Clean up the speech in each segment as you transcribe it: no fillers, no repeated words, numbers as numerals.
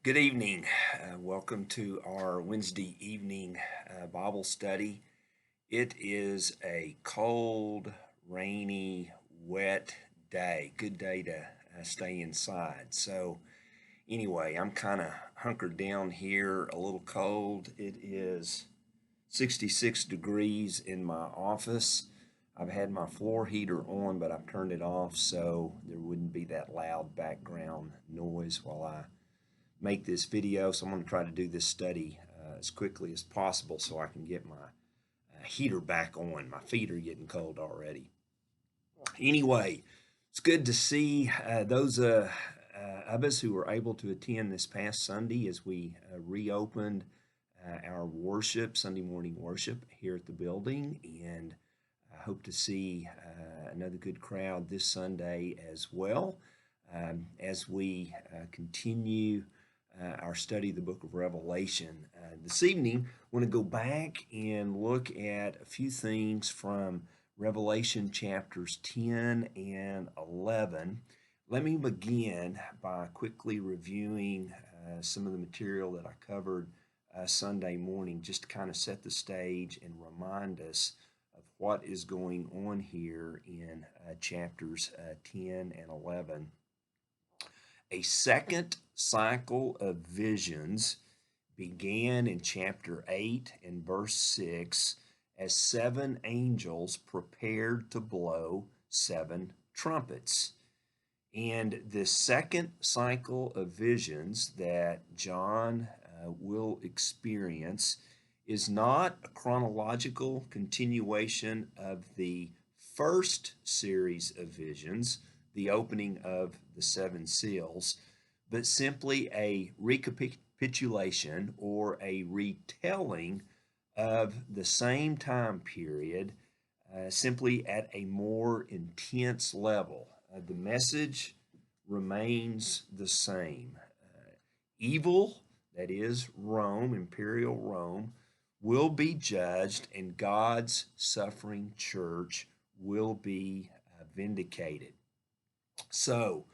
Good evening. Welcome to our Wednesday evening Bible study. It is a cold, rainy, wet day. Good day to stay inside. So, anyway, I'm kind of hunkered down here, a little cold. It is 66 degrees in my office. I've had my floor heater on, but I've turned it off so there wouldn't be that loud background noise while I make this video. So I'm going to try to do this study as quickly as possible so I can get my heater back on. My feet are getting cold already. Anyway, it's good to see those of us who were able to attend this past Sunday as we reopened our worship, Sunday morning worship here at the building. And I hope to see another good crowd this Sunday as well as we continue our study of the book of Revelation. This evening, I want to go back and look at a few things from Revelation chapters 10 and 11. Let me begin by quickly reviewing some of the material that I covered Sunday morning, just to kind of set the stage and remind us of what is going on here in chapters 10 and 11. A second cycle of visions began in chapter 8 and verse 6 as seven angels prepared to blow seven trumpets. And the second cycle of visions that John will experience is not a chronological continuation of the first series of visions, the opening of the seven seals, but simply a recapitulation or a retelling of the same time period, simply at a more intense level. The message remains the same. Evil, that is Rome, imperial Rome, will be judged, and God's suffering church will be vindicated. So,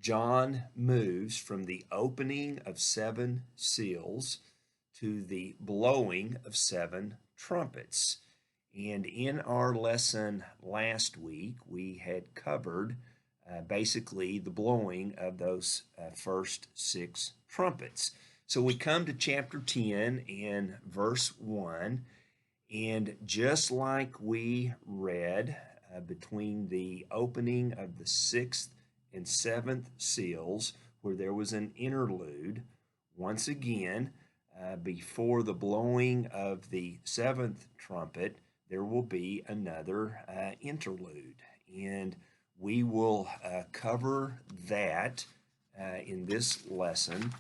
John moves from the opening of seven seals to the blowing of seven trumpets. And in our lesson last week, we had covered basically the blowing of those first six trumpets. So we come to chapter 10 and verse 1, and just like we read between the opening of the sixth and seventh seals, where there was an interlude, once again, before the blowing of the seventh trumpet, there will be another interlude. And we will cover that in this lesson,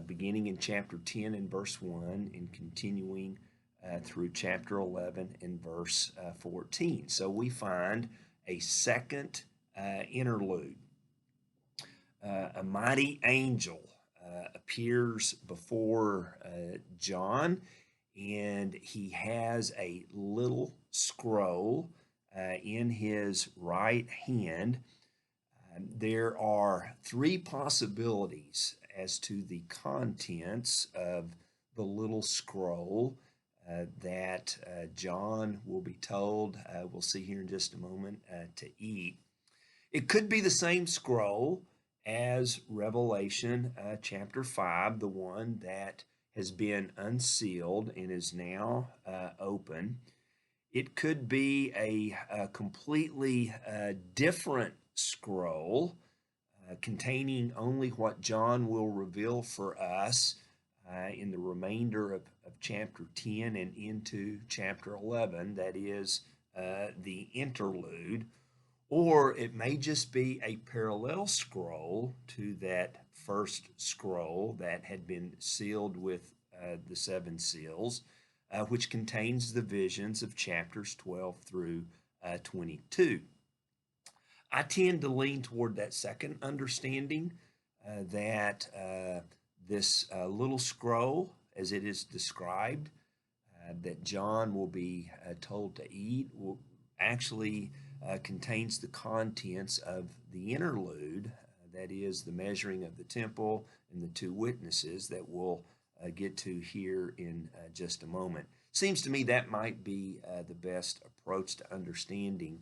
beginning in chapter 10 and verse 1 and continuing through chapter 11 and verse 14. So we find a second interlude. A mighty angel appears before John, and he has a little scroll in his right hand. There are three possibilities as to the contents of the little scroll that John will be told, we'll see here in just a moment, to eat. It could be the same scroll as Revelation chapter 5, the one that has been unsealed and is now open. It could be a completely different scroll containing only what John will reveal for us in the remainder of chapter 10 and into chapter 11, that is the interlude. Or it may just be a parallel scroll to that first scroll that had been sealed with the seven seals, which contains the visions of chapters 12 through 22. I tend to lean toward that second understanding, that this little scroll, as it is described, that John will be told to eat, will actually contains the contents of the interlude that is the measuring of the temple and the two witnesses that we'll get to here in just a moment. Seems to me that might be the best approach to understanding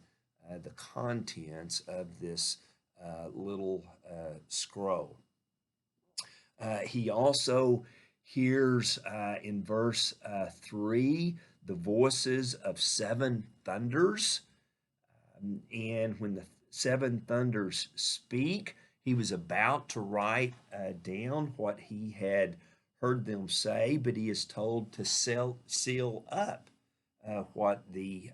the contents of this little scroll. He also hears in verse 3 the voices of seven thunders. And when the seven thunders speak, he was about to write down what he had heard them say, but he is told to seal up what the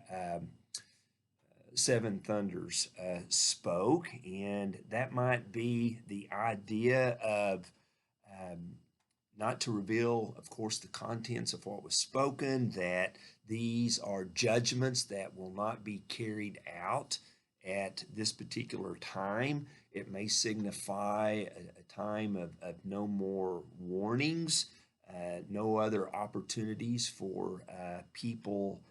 seven thunders spoke. And that might be the idea of not to reveal, of course, the contents of what was spoken, that these are judgments that will not be carried out at this particular time. It may signify a time of no more warnings, no other opportunities for people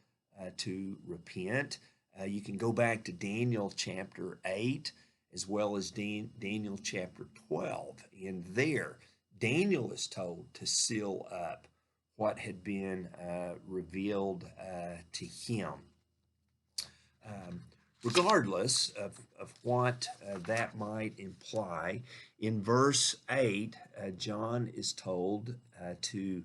to repent. You can go back to Daniel chapter 8 as well as Daniel chapter 12. And there, Daniel is told to seal up what had been revealed to him. Regardless of what that might imply, in verse 8, John is told to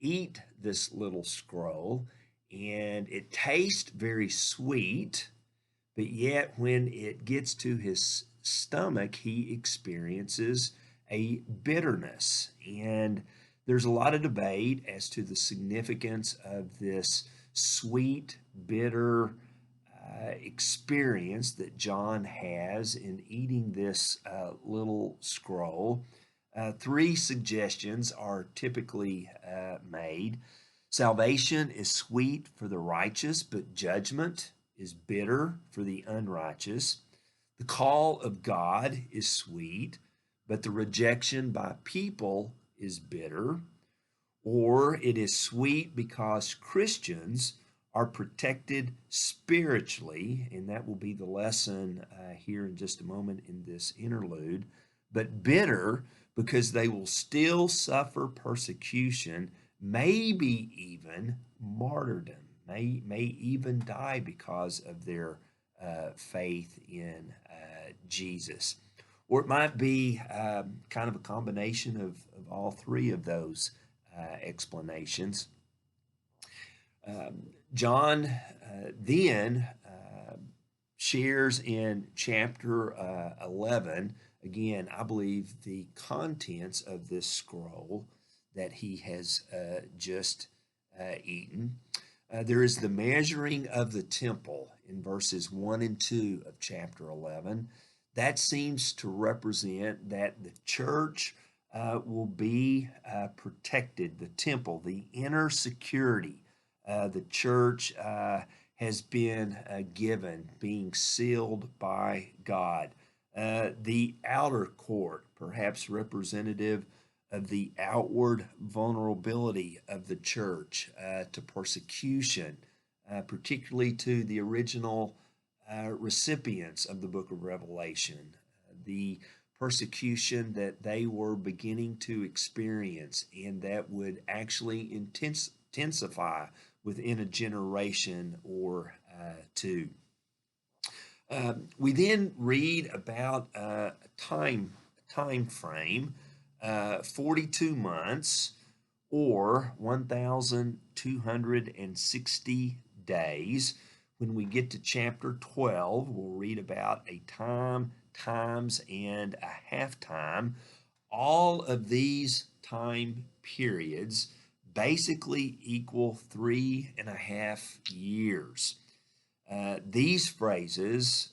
eat this little scroll, and it tastes very sweet, but yet when it gets to his stomach, he experiences a bitterness. And there's a lot of debate as to the significance of this sweet, bitter experience that John has in eating this little scroll. Three suggestions are typically made. Salvation is sweet for the righteous, but judgment is bitter for the unrighteous. The call of God is sweet, but the rejection by people is bitter. Or it is sweet because Christians are protected spiritually, and that will be the lesson here in just a moment in this interlude, but bitter because they will still suffer persecution, maybe even martyrdom, may even die because of their faith in Jesus. Or it might be kind of a combination of all three of those explanations. John then shares in chapter 11, again, I believe, the contents of this scroll that he has just eaten. There is the measuring of the temple in verses 1 and 2 of chapter 11. That seems to represent that the church will be protected, the temple, the inner security. The church has been given, being sealed by God. The outer court, perhaps representative of the outward vulnerability of the church to persecution, particularly to the original recipients of the book of Revelation, the persecution that they were beginning to experience and that would actually intensify within a generation or two. We then read about a time frame, 42 months or 1,260 days. When we get to chapter 12, we'll read about a time, times, and a half time. All of these time periods basically equal 3.5 years. These phrases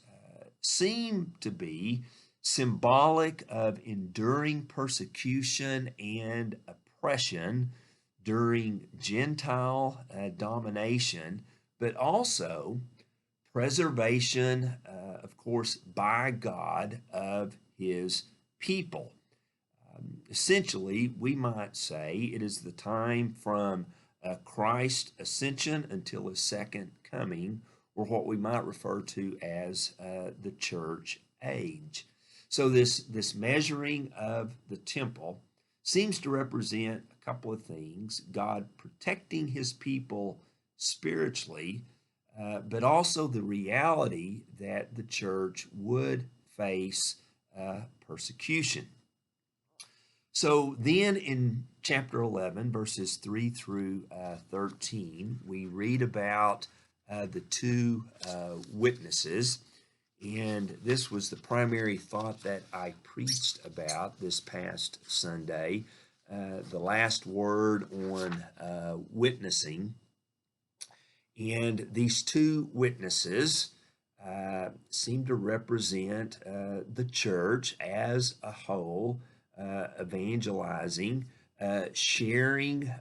seem to be symbolic of enduring persecution and oppression during Gentile domination, but also preservation, of course, by God of his people. Essentially, we might say it is the time from Christ's ascension until his second coming, or what we might refer to as the church age. So this measuring of the temple seems to represent a couple of things: God protecting his people spiritually, but also the reality that the church would face persecution. So then in chapter 11, verses 3 through 13, we read about the two witnesses. And this was the primary thought that I preached about this past Sunday, the last word on witnessing. And these two witnesses seem to represent the church as a whole, evangelizing, sharing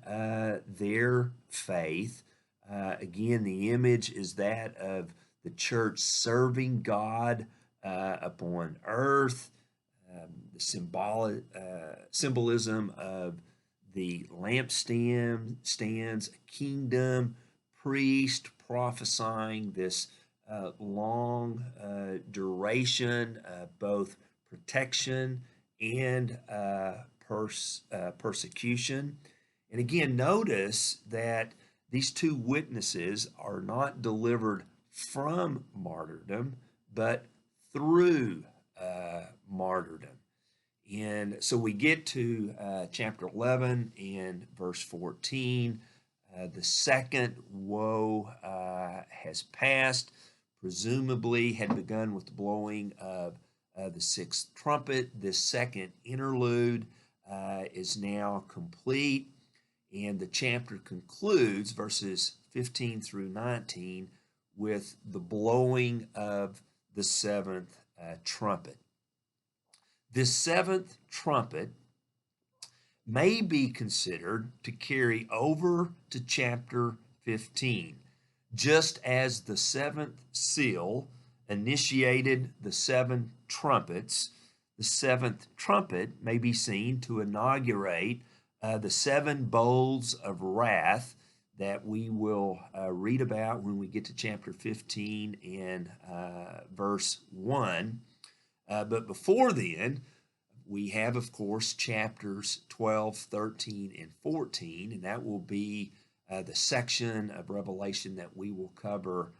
their faith. Again, the image is that of the church serving God upon earth, the symbolism of the lampstand stands, a kingdom, priest prophesying this long duration, both protection and persecution. And again, notice that these two witnesses are not delivered from martyrdom, but through martyrdom. And so we get to chapter 11 and verse 14. The second woe has passed, presumably had begun with the blowing of the sixth trumpet. This second interlude is now complete, and the chapter concludes, verses 15 through 19, with the blowing of the seventh trumpet. This seventh trumpet may be considered to carry over to chapter 15, just as the seventh seal initiated the seven trumpets. The seventh trumpet may be seen to inaugurate the seven bowls of wrath that we will read about when we get to chapter 15 and verse 1. But before then, we have, of course, chapters 12, 13, and 14, and that will be the section of Revelation that we will cover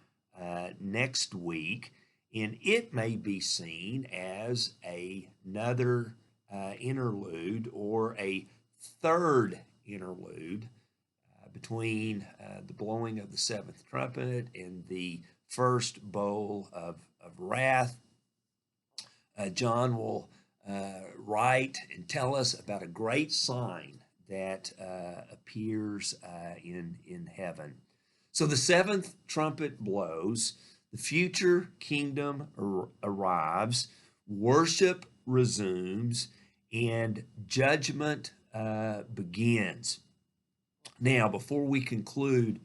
next week. And it may be seen as another interlude or a third interlude between the blowing of the seventh trumpet and the first bowl of wrath. John will write and tell us about a great sign that appears in heaven. So the seventh trumpet blows, the future kingdom arrives, worship resumes, and judgment begins. Now, before we conclude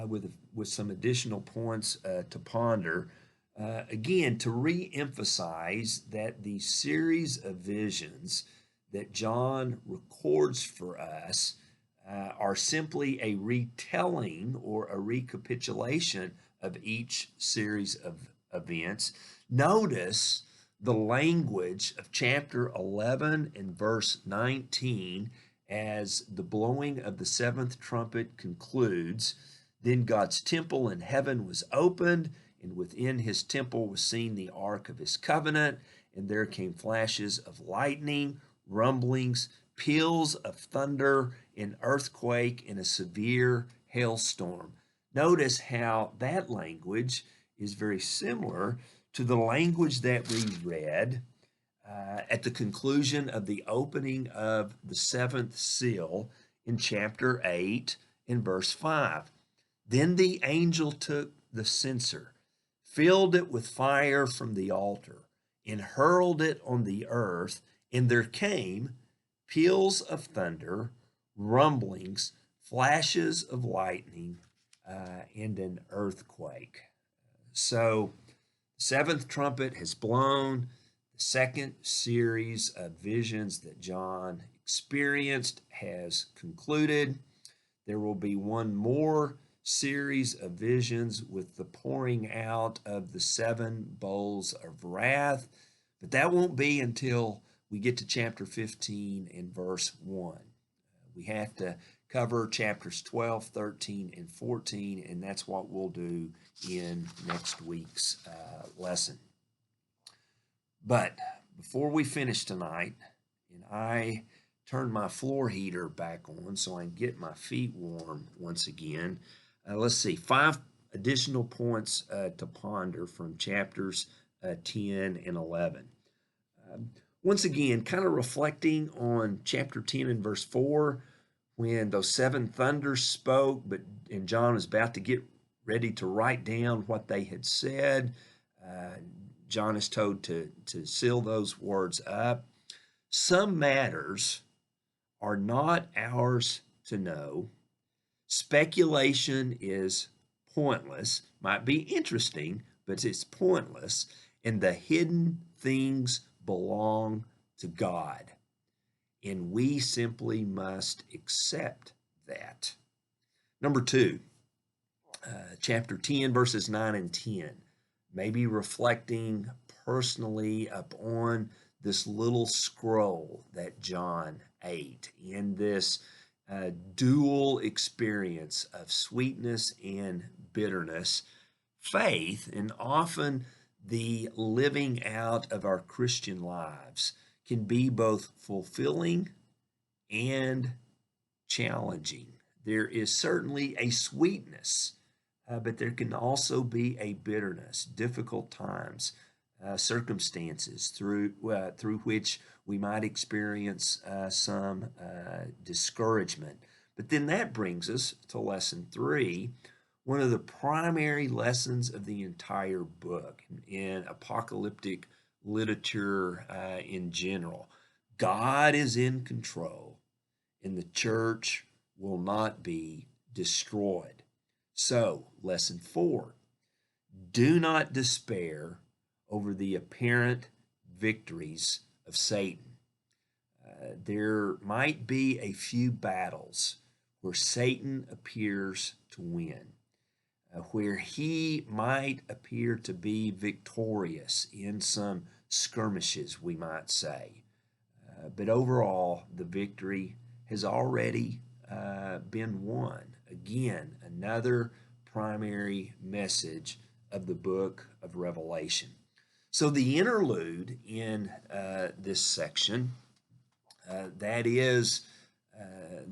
with some additional points to ponder, again, to re-emphasize that the series of visions that John records for us are simply a retelling or a recapitulation of each series of events. Notice the language of chapter 11 and verse 19 as the blowing of the seventh trumpet concludes. Then God's temple in heaven was opened, and within his temple was seen the ark of his covenant, and there came flashes of lightning, rumblings, peals of thunder, an earthquake, and a severe hailstorm. Notice how that language is very similar to the language that we read at the conclusion of the opening of the seventh seal in chapter 8 in verse 5. Then the angel took the censer, filled it with fire from the altar, and hurled it on the earth, and there came peals of thunder, rumblings, flashes of lightning, and an earthquake. So, the seventh trumpet has blown. The second series of visions that John experienced has concluded. There will be one more series of visions with the pouring out of the seven bowls of wrath. But that won't be until we get to chapter 15 and verse 1. We have to cover chapters 12, 13, and 14, and that's what we'll do in next week's lesson. But before we finish tonight, and I turn my floor heater back on so I can get my feet warm once again, let's see, 5 additional points to ponder from chapters 10 and 11. Once again, kind of reflecting on chapter 10 and verse 4, when those 7 thunders spoke, and John was about to get ready to write down what they had said. John is told to seal those words up. Some matters are not ours to know. Speculation is pointless, might be interesting, but it's pointless, and the hidden things belong to God. And we simply must accept that. Number 2, chapter 10, verses 9 and 10. Maybe reflecting personally upon this little scroll that John ate in this dual experience of sweetness and bitterness, faith, and often the living out of our Christian lives can be both fulfilling and challenging. There is certainly a sweetness, but there can also be a bitterness, difficult times, circumstances through which we might experience some discouragement. But then that brings us to lesson 3, one of the primary lessons of the entire book in apocalyptic literature in general. God is in control, and the church will not be destroyed. So, lesson 4, do not despair over the apparent victories of Satan. There might be a few battles where Satan appears to win, where he might appear to be victorious in some skirmishes, we might say. But overall, the victory has already been won. Again, another primary message of the book of Revelation. So the interlude in this section, that is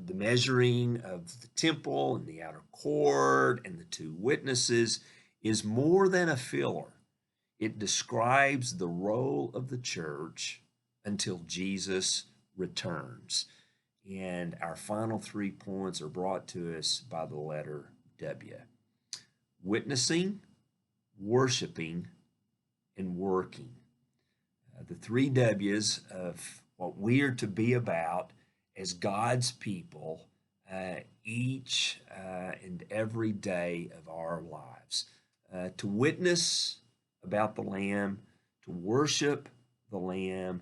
the measuring of the temple and the outer court and the 2 witnesses, is more than a filler. It describes the role of the church until Jesus returns. And our final 3 points are brought to us by the letter W. Witnessing, worshiping, and working. The 3 W's of what we are to be about as God's people each and every day of our lives. To witness about the Lamb, to worship the Lamb,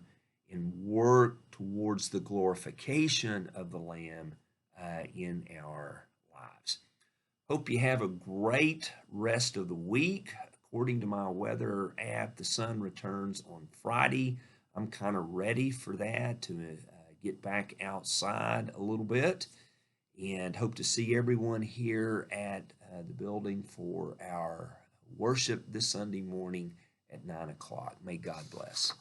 and work towards the glorification of the Lamb in our lives. Hope you have a great rest of the week. According to my weather app, the sun returns on Friday. I'm kind of ready for that to get back outside a little bit, and hope to see everyone here at the building for our worship this Sunday morning at 9 o'clock. May God bless.